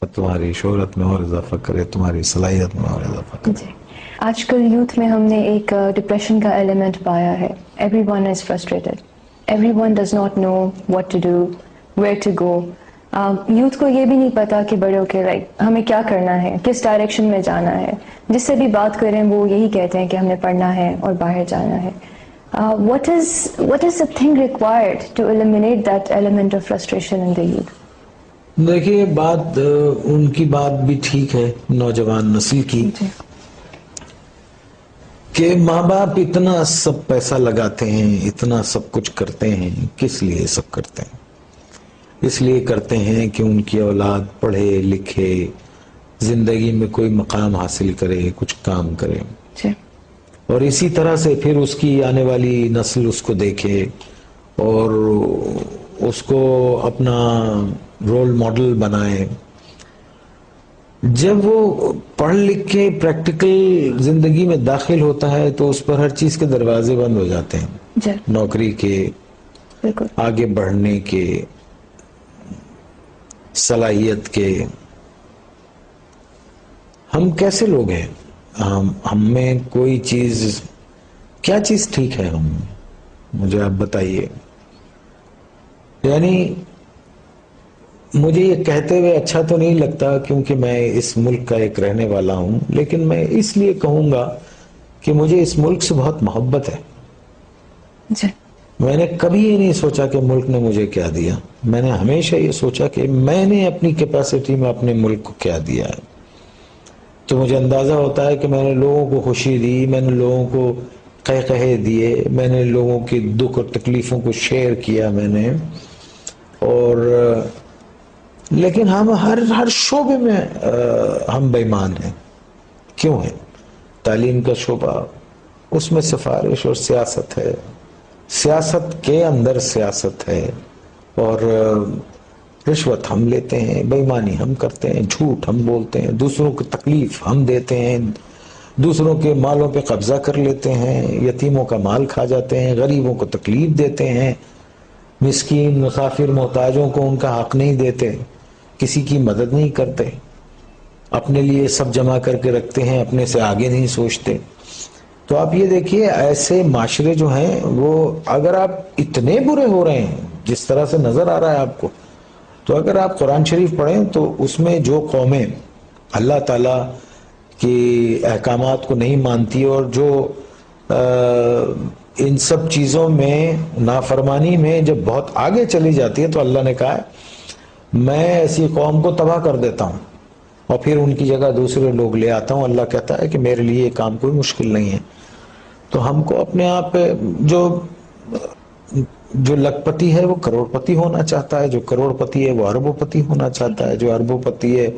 تمہاری شہرت میں اور اضافہ کرے، تمہاری صلاحیت میں اور اضافہ کرے۔ جی، آج کل یوتھ میں ہم نے ایک ڈپریشن کا ایلیمنٹ پایا ہے. Every one is frustrated, every one does not know what to do, where to go. Youth کو یہ بھی نہیں پتا کہ بڑے ہو کے ہمیں کیا کرنا ہے، کس ڈائریکشن میں جانا ہے. جس سے بھی بات کریں وہ یہی کہتے ہیں کہ ہمیں پڑھنا ہے اور باہر جانا ہے. What is the thing required to eliminate that element of frustration in the youth? دیکھیے بات ان کی بات بھی ٹھیک ہے نوجوان نسل کی، جی کہ ماں باپ اتنا سب پیسہ لگاتے ہیں، اتنا سب کچھ کرتے ہیں. کس لیے سب کرتے ہیں؟ اس لیے کرتے ہیں کہ ان کی اولاد پڑھے لکھے، زندگی میں کوئی مقام حاصل کرے، کچھ کام کرے، جی اور اسی طرح سے پھر اس کی آنے والی نسل اس کو دیکھے اور اس کو اپنا رول ماڈل بنائے. جب وہ پڑھ لکھ کے پریکٹیکل زندگی میں داخل ہوتا ہے تو اس پر ہر چیز کے دروازے بند ہو جاتے ہیں، جی نوکری کے، بالکل. آگے بڑھنے کے، صلاحیت کے. ہم کیسے لوگ ہیں؟ ہم میں کوئی چیز، کیا چیز ٹھیک ہے ہم؟ مجھے آپ بتائیے. یعنی مجھے یہ کہتے ہوئے اچھا تو نہیں لگتا کیونکہ میں اس ملک کا ایک رہنے والا ہوں، لیکن میں اس لیے کہوں گا کہ مجھے اس ملک سے بہت محبت ہے. جی میں نے کبھی یہ نہیں سوچا کہ ملک نے مجھے کیا دیا. میں نے ہمیشہ یہ سوچا کہ میں نے اپنی کیپیسٹی میں اپنے ملک کو کیا دیا ہے. تو مجھے اندازہ ہوتا ہے کہ میں نے لوگوں کو خوشی دی، میں نے لوگوں کو قہقہے دیے، میں نے لوگوں کی دکھ اور تکلیفوں کو شیئر کیا میں نے. اور لیکن ہم ہر شعبے میں ہم بے ایمان ہیں. کیوں ہیں؟ تعلیم کا شعبہ، اس میں سفارش اور سیاست ہے، سیاست کے اندر سیاست ہے، اور رشوت ہم لیتے ہیں، بے ایمانی ہم کرتے ہیں، جھوٹ ہم بولتے ہیں، دوسروں کو تکلیف ہم دیتے ہیں، دوسروں کے مالوں پہ قبضہ کر لیتے ہیں، یتیموں کا مال کھا جاتے ہیں، غریبوں کو تکلیف دیتے ہیں، مسکین مسافر محتاجوں کو ان کا حق نہیں دیتے، کسی کی مدد نہیں کرتے، اپنے لیے سب جمع کر کے رکھتے ہیں، اپنے سے آگے نہیں سوچتے. تو آپ یہ دیکھیے ایسے معاشرے جو ہیں وہ اگر آپ اتنے برے ہو رہے ہیں جس طرح سے نظر آ رہا ہے آپ کو، تو اگر آپ قرآن شریف پڑھیں تو اس میں جو قومیں اللہ تعالیٰ کی احکامات کو نہیں مانتی اور جو ان سب چیزوں میں نافرمانی میں جب بہت آگے چلی جاتی ہے تو اللہ نے کہا ہے میں ایسی قوم کو تباہ کر دیتا ہوں اور پھر ان کی جگہ دوسرے لوگ لے آتا ہوں. اللہ کہتا ہے کہ میرے لیے یہ کام کوئی مشکل نہیں ہے. تو ہم کو اپنے آپ پہ جو لکھ پتی ہے وہ کروڑ پتی ہونا چاہتا ہے، جو کروڑ پتی ہے وہ اربوں پتی ہونا چاہتا ہے، جو اربوں پتی ہے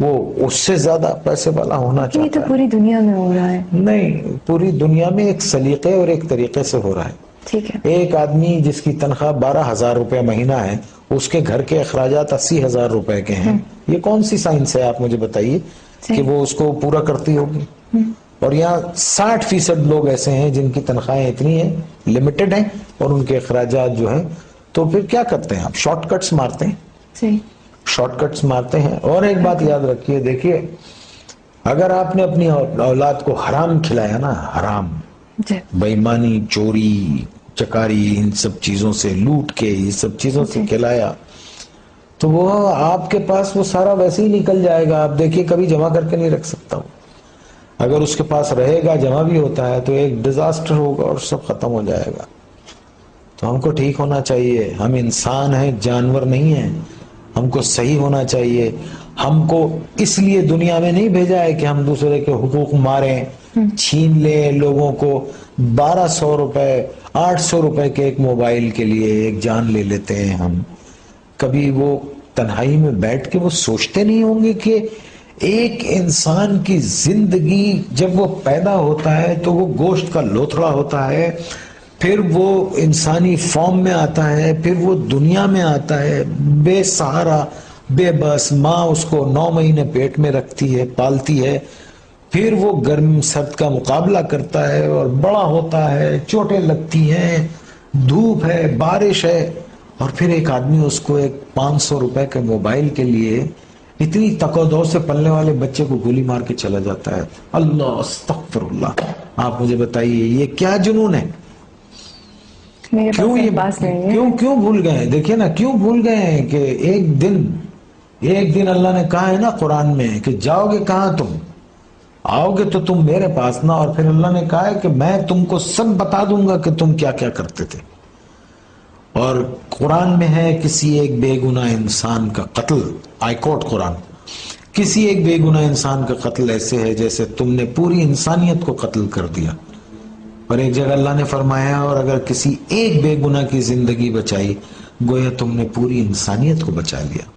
وہ اس سے زیادہ پیسے والا ہونا یہ تو چاہتا ہے. پوری دنیا میں ہو رہا ہے. نہیں، پوری دنیا میں ایک سلیقے اور ایک طریقے سے ہو رہا ہے. ٹھیک ہے. ایک آدمی جس کی تنخواہ 12,000 روپے مہینہ ہے، اس کے گھر کے اخراجات 80,000 روپے کے ہیں. یہ کون سی سائنس ہے آپ مجھے بتائیے کہ وہ اس کو پورا کرتی ہوگی؟ اور یہاں 60% لوگ ایسے ہیں جن کی تنخواہیں اتنی ہیں، لمیٹڈ ہیں، اور ان کے اخراجات جو ہیں. تو پھر کیا کرتے ہیں آپ؟ شارٹ کٹس مارتے ہیں. صحیح. شارٹ کٹس مارتے ہیں. اور ایک بات یاد رکھیے، دیکھیے اگر آپ نے اپنی اولاد کو حرام کھلایا نا، حرام، بے ایمانی، چوری چکاری، ان سب چیزوں سے لوٹ کے یہ سب چیزوں سے کھلایا، تو وہ آپ کے پاس وہ سارا ویسے ہی نکل جائے گا. آپ دیکھیے کبھی جمع کر کے نہیں رکھ سکتا ہوں. اگر اس کے پاس رہے گا، جمع بھی ہوتا ہے، تو ایک ڈیزاسٹر ہوگا اور سب ختم ہو جائے گا. تو ہم کو ٹھیک ہونا چاہیے. ہم انسان ہیں، جانور نہیں ہیں. ہم کو صحیح ہونا چاہیے. ہم کو اس لیے دنیا میں نہیں بھیجا ہے کہ ہم دوسرے کے حقوق ماریں، چھین لیں لوگوں کو. 1,200 روپے 800 روپے کے ایک موبائل کے لیے ایک جان لے لیتے ہیں ہم. کبھی وہ تنہائی میں بیٹھ کے وہ سوچتے نہیں ہوں گے کہ ایک انسان کی زندگی جب وہ پیدا ہوتا ہے تو وہ گوشت کا لوتھڑا ہوتا ہے، پھر وہ انسانی فارم میں آتا ہے، پھر وہ دنیا میں آتا ہے بے سہارا، بے بس. ماں اس کو 9 مہینے پیٹ میں رکھتی ہے، پالتی ہے، پھر وہ گرم سرد کا مقابلہ کرتا ہے اور بڑا ہوتا ہے، چوٹیں لگتی ہیں، دھوپ ہے، بارش ہے، اور پھر ایک آدمی اس کو ایک 500 روپے کے موبائل کے لیے اتنی تقوی سے پلنے والے بچے کو گولی مار کے چلا جاتا ہے. اللہ استغفر اللہ. آپ مجھے بتائیے یہ کیا جنون ہے؟ میرے کیوں پاس یہ پاس نہیں ہے. کیوں بھول گئے ہیں؟ دیکھیں نا کیوں بھول گئے ہیں کہ ایک دن اللہ نے کہا ہے نا قرآن میں کہ جاؤ گے کہاں تم؟ آؤ گے تو تم میرے پاس نا. اور پھر اللہ نے کہا ہے کہ میں تم کو سب بتا دوں گا کہ تم کیا کیا کرتے تھے. اور قرآن میں ہے کسی ایک بے گناہ انسان کا قتل، آئی کوٹ قرآن، کسی ایک بے گناہ انسان کا قتل ایسے ہے جیسے تم نے پوری انسانیت کو قتل کر دیا. اور ایک جگہ اللہ نے فرمایا اور اگر کسی ایک بے گناہ کی زندگی بچائی گویا تم نے پوری انسانیت کو بچا لیا.